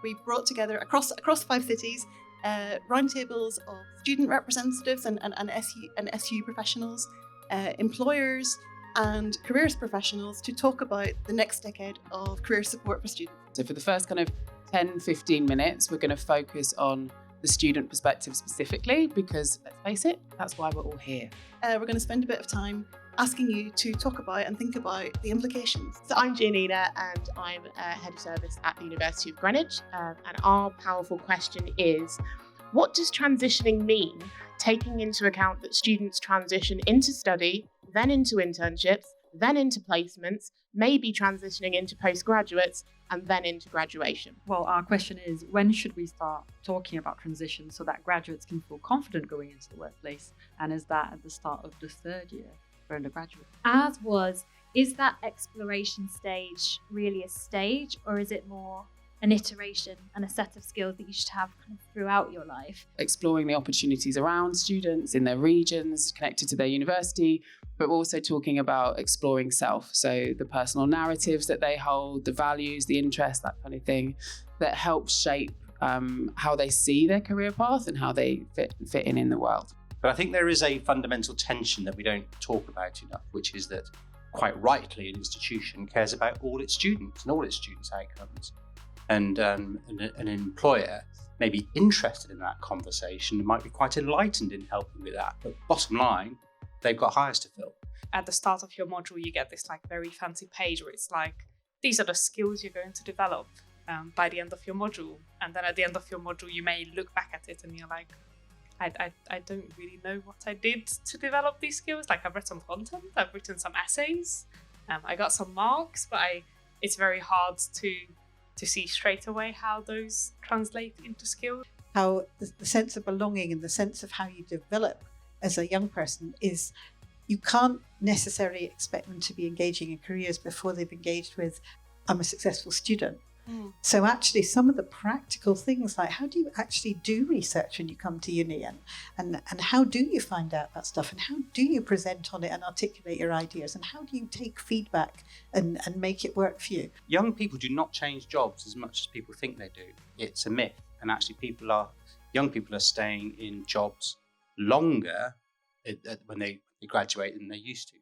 we brought together across 5 cities roundtables of student representatives and SU professionals, employers and careers professionals to talk about the next decade of career support for students. So for the first kind of 10-15 minutes, we're going to focus on the student perspective specifically because, let's face it, that's why we're all here. We're going to spend a bit of time asking you to talk about and think about the implications. So I'm Gianina and I'm Head of Service at the University of Greenwich. And our powerful question is, what does transitioning mean, taking into account that students transition into study, then into internships, then into placements, maybe transitioning into postgraduates, and then into graduation? Well, our question is, when should we start talking about transition so that graduates can feel confident going into the workplace? And is that at the start of the third year for undergraduate? Is that exploration stage really a stage, or is it more an iteration and a set of skills that you should have kind of throughout your life? Exploring the opportunities around students in their regions, connected to their university, but we're also talking about exploring self. So the personal narratives that they hold, the values, the interests, that kind of thing, that help shape how they see their career path and how they fit in the world. But I think there is a fundamental tension that we don't talk about enough, which is that quite rightly an institution cares about all its students and all its students' outcomes. And an employer may be interested in that conversation and might be quite enlightened in helping with that. But bottom line, they've got hires to fill. At the start of your module, you get this very fancy page where it's like, these are the skills you're going to develop by the end of your module. And then at the end of your module, you may look back at it and you're like, I don't really know what I did to develop these skills. I've read some content, I've written some essays, I got some marks, but it's very hard to see straight away how those translate into skills. How the sense of belonging and the sense of how you develop as a young person is, you can't necessarily expect them to be engaging in careers before they've engaged with, I'm a successful student. So actually some of the practical things, like how do you actually do research when you come to uni, and how do you find out that stuff, and how do you present on it and articulate your ideas, and how do you take feedback and make it work for you? Young people do not change jobs as much as people think they do. It's a myth. And actually young people are staying in jobs longer when they graduate than they used to.